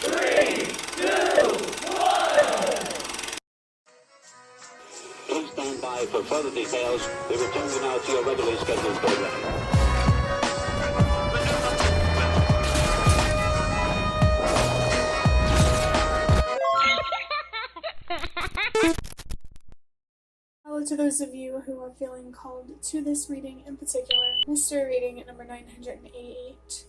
3, 2, 1. Please stand by for further details. We return you now to your regularly scheduled program. Hello to those of you who are feeling called to this reading in particular, mystery reading number 988.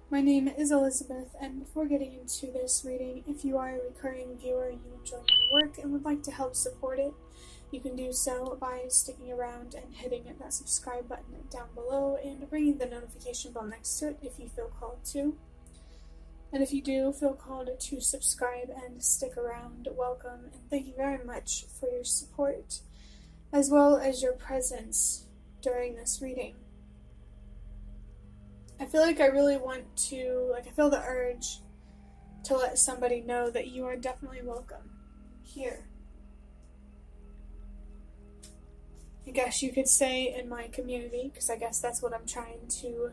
My name is Elizabeth, and before getting into this reading, if you are a recurring viewer, you enjoy my work and would like to help support it, you can do so by sticking around and hitting that subscribe button down below and ringing the notification bell next to it if you feel called to. And if you do feel called to subscribe and stick around, welcome, and thank you very much for your support, as well as your presence during this reading. I feel like I really want to, I feel the urge to let somebody know that you are definitely welcome here. I guess you could say in my community, because I guess that's what I'm trying to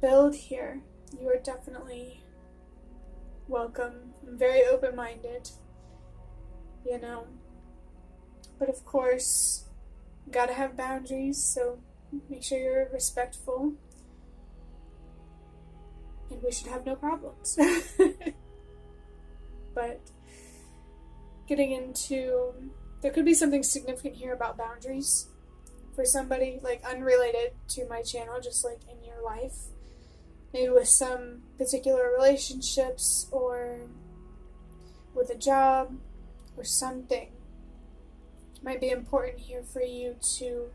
build here. You are definitely welcome. I'm very open-minded, you know. But of course, you gotta have boundaries, so make sure you're respectful. And we should have no problems. But getting into, there could be something significant here about boundaries for somebody, like unrelated to my channel, just like in your life. Maybe with some particular relationships or with a job or something. It might be important here for you to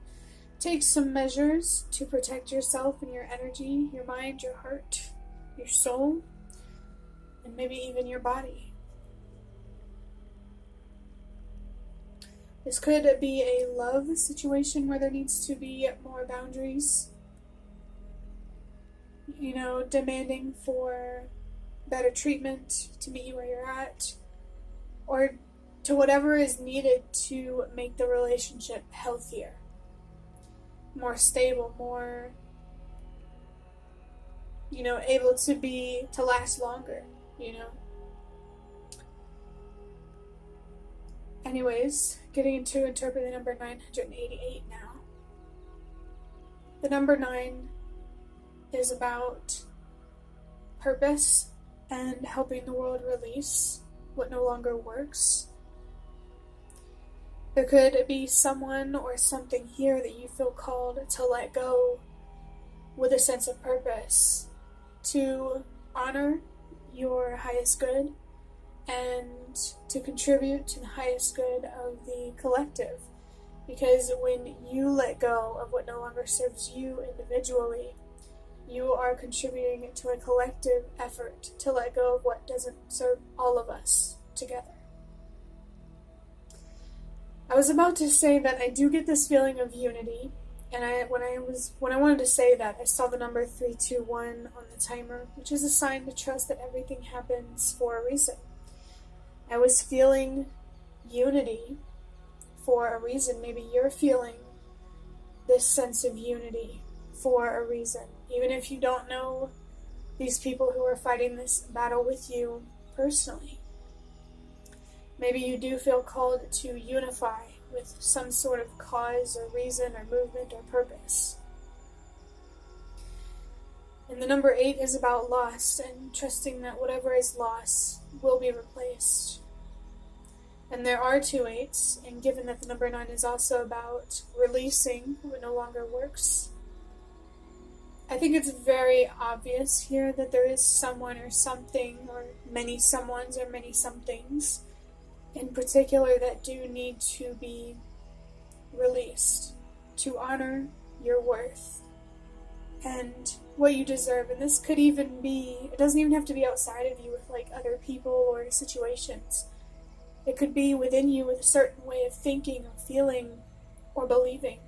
take some measures to protect yourself and your energy, your mind, your heart, your soul, and maybe even your body. This could be a love situation where there needs to be more boundaries. You know, demanding for better treatment to meet you where you're at, or to whatever is needed to make the relationship healthier, more stable, more, you know, able to last longer, you know. Anyways, getting into interpreting number 988 now. The number 9 is about purpose and helping the world release what no longer works. There could be someone or something here that you feel called to let go with a sense of purpose, to honor your highest good and to contribute to the highest good of the collective. Because when you let go of what no longer serves you individually, you are contributing to a collective effort to let go of what doesn't serve all of us together. I was about to say that I do get this feeling of unity, and when I wanted to say that, I saw the number 321 on the timer, which is a sign to trust that everything happens for a reason. I was feeling unity for a reason. Maybe you're feeling this sense of unity for a reason. Even if you don't know these people who are fighting this battle with you personally. Maybe you do feel called to unify with some sort of cause or reason or movement or purpose. And the number 8 is about loss and trusting that whatever is lost will be replaced. And there are 2 8s, and given that the number 9 is also about releasing what no longer works, I think it's very obvious here that there is someone or something, or many someones or many somethings in particular that do need to be released to honor your worth and what you deserve. And this could even be, it doesn't even have to be outside of you with like other people or situations. It could be within you with a certain way of thinking or feeling or believing.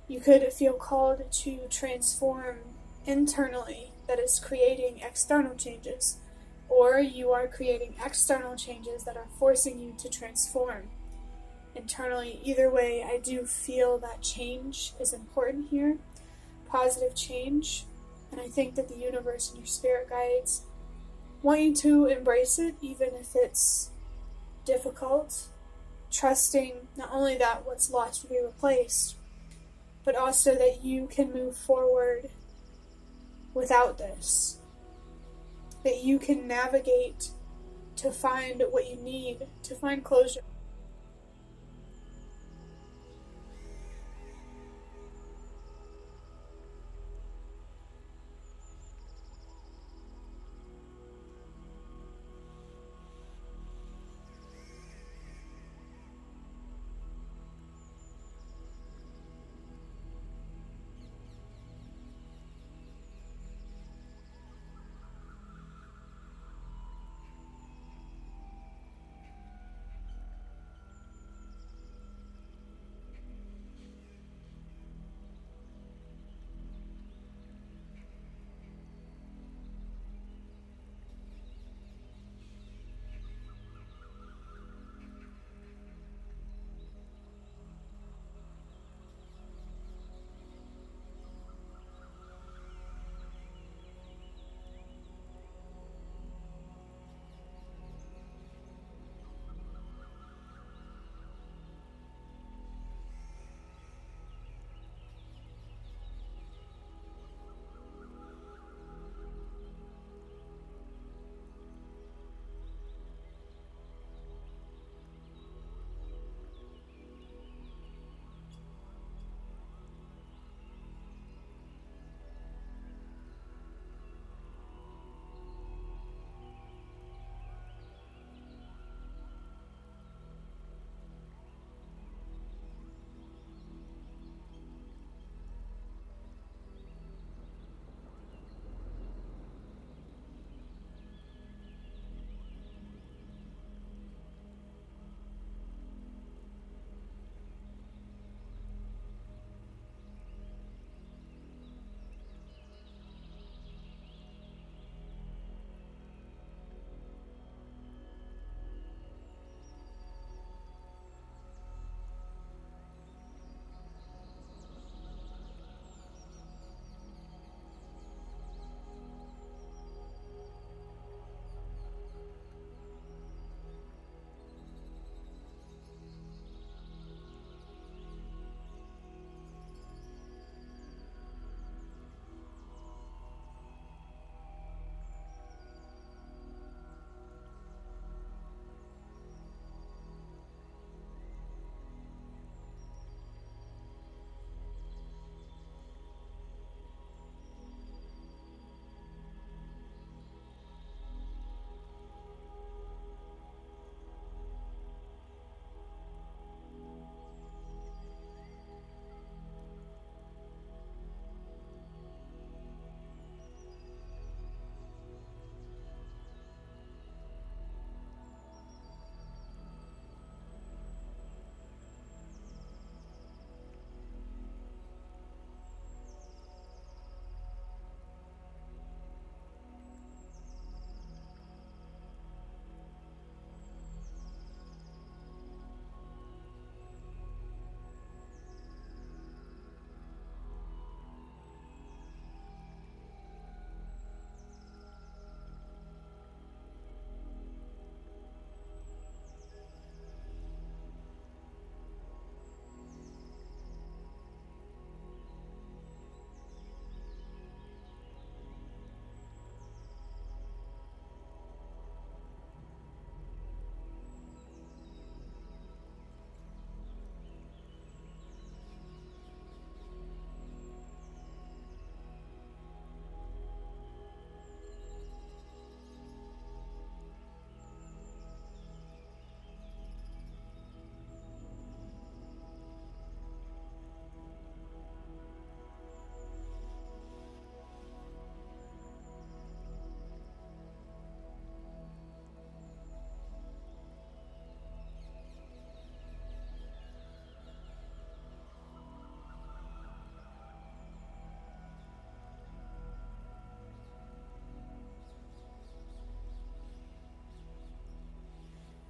You could feel called to transform internally, that is creating external changes, or you are creating external changes that are forcing you to transform internally. Either way, I do feel that change is important here, positive change, And I think that the universe and your spirit guides want you to embrace it, even if it's difficult, trusting not only that what's lost will be replaced, but also that you can move forward without this, that you can navigate to find what you need, to find closure.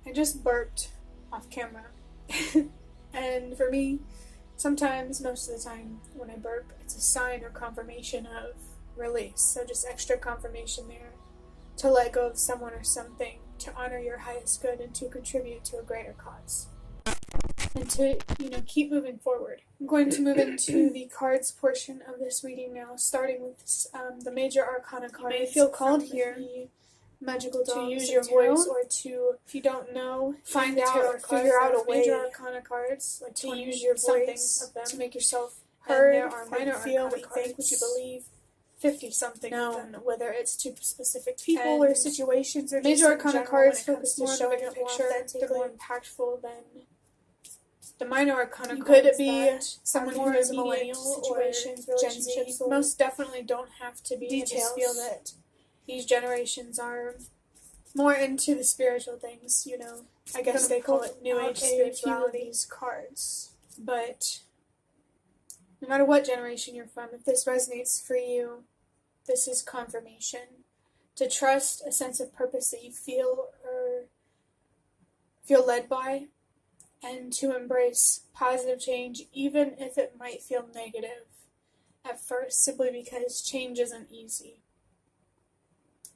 I just burped off camera. And for me, sometimes, most of the time, when I burp, it's a sign or confirmation of release. So just extra confirmation there to let go of someone or something, to honor your highest good, and to contribute to a greater cause. And to, keep moving forward. I'm going to move into the cards portion of this reading now, starting with the major arcana cards. You may feel called here magical to use your voice, or to, if you don't know, find out or figure out a way. Major arcana cards, like to use your voice of them to make yourself heard. There are minor arcana what you think, what you believe, 50-something known, whether it's to specific people or situations, or major arcana cards focus more on the bigger picture. They're more impactful than the minor arcana cards. Could be someone who is millennial situations, or relationships. Most definitely don't have to be details. I just feel that these generations are more into the spiritual things, I guess they call it New Age spirituality. These cards. But no matter what generation you're from, if this resonates for you, this is confirmation. To trust a sense of purpose that you feel or feel led by, and to embrace positive change, even if it might feel negative at first, simply because change isn't easy.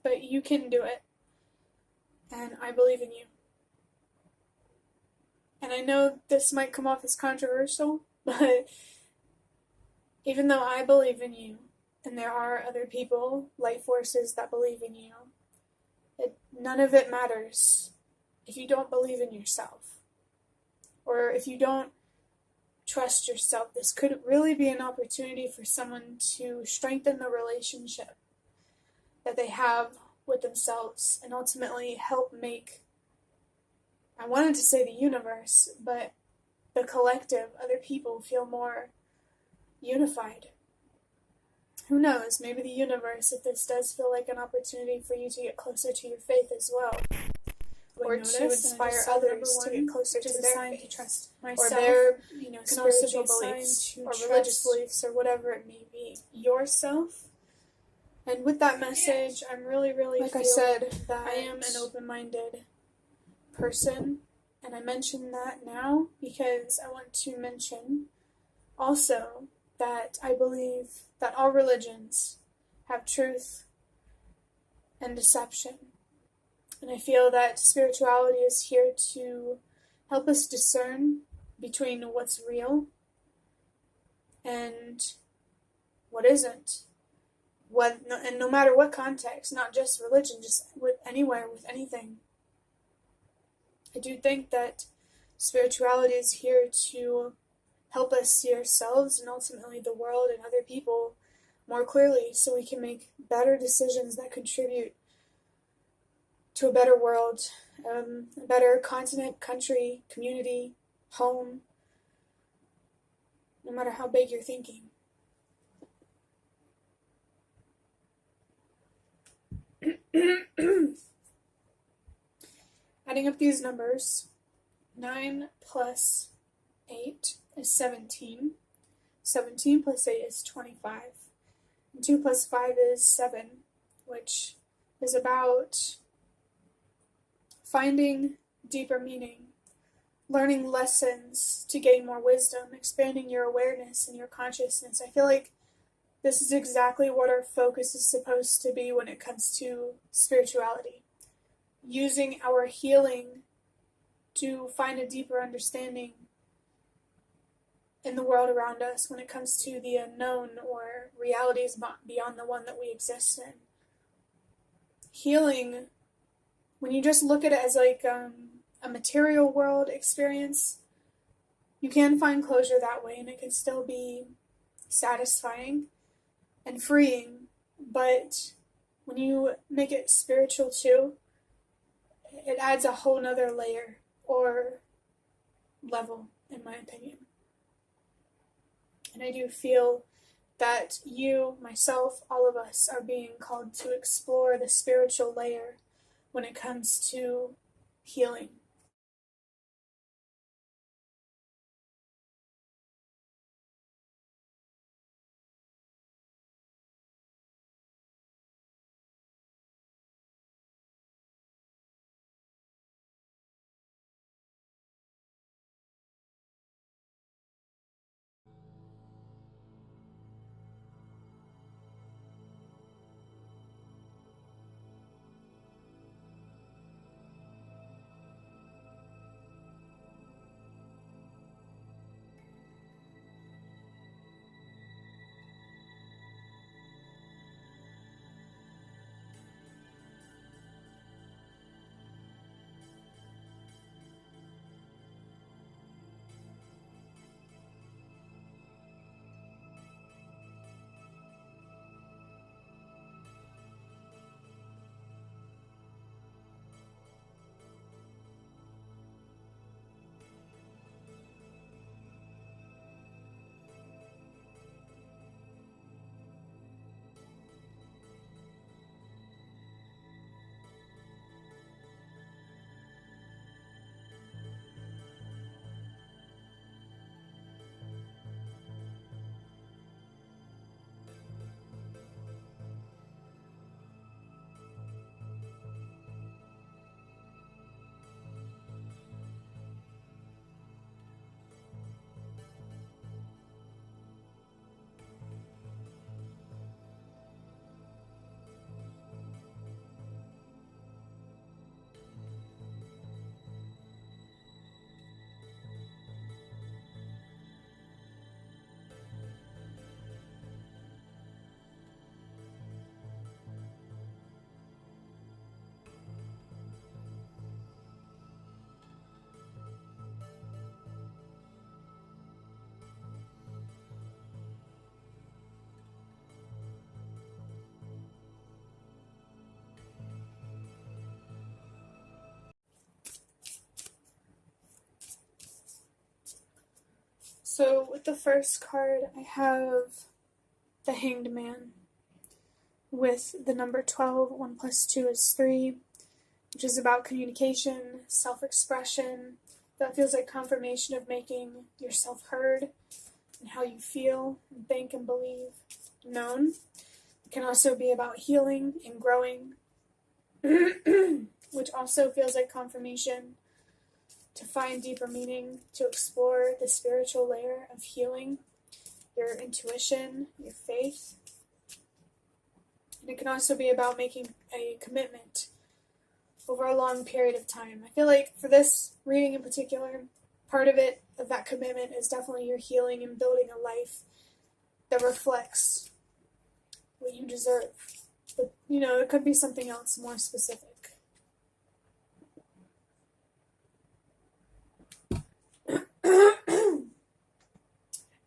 But you can do it, and I believe in you. And I know this might come off as controversial, but even though I believe in you, and there are other people, light forces, that believe in you, none of it matters if you don't believe in yourself. Or if you don't trust yourself. This could really be an opportunity for someone to strengthen the relationship that they have with themselves, and ultimately help make, I wanted to say the universe, but the collective, other people, feel more unified. Who knows, maybe the universe, if this does feel like an opportunity for you to get closer to your faith as well, or to inspire others to get closer to their faith, to trust myself, or their spiritual beliefs, or religious beliefs, or whatever it may be, yourself. And with that message, I'm really, like I said, that I am an open-minded person, and I mention that now because I want to mention also that I believe that all religions have truth and deception. And I feel that spirituality is here to help us discern between what's real and what isn't. And no matter what context, not just religion, just anywhere, with anything. I do think that spirituality is here to help us see ourselves and ultimately the world and other people more clearly, so we can make better decisions that contribute to a better world, a better continent, country, community, home, no matter how big you're thinking. Adding up these numbers, 9 plus 8 is 17. 17 plus 8 is 25. And 2 plus 5 is 7, which is about finding deeper meaning, learning lessons to gain more wisdom, expanding your awareness and your consciousness. I feel like this is exactly what our focus is supposed to be when it comes to spirituality. Using our healing to find a deeper understanding in the world around us when it comes to the unknown or realities beyond the one that we exist in. Healing, when you just look at it as like a material world experience, you can find closure that way, and it can still be satisfying and freeing. But when you make it spiritual too, it adds a whole nother layer or level, in my opinion. And I do feel that you, myself, all of us are being called to explore the spiritual layer when it comes to healing. So with the first card, I have the Hanged Man with the number 12. 1 plus 2 is 3, which is about communication, self-expression. That feels like confirmation of making yourself heard and how you feel and think and believe known. It can also be about healing and growing, which also feels like confirmation to find deeper meaning, to explore the spiritual layer of healing, your intuition, your faith. And it can also be about making a commitment over a long period of time. I feel like for this reading in particular, part of it, of that commitment, is definitely your healing and building a life that reflects what you deserve. But, it could be something else more specific.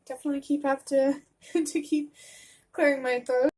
Definitely have to keep clearing my throat.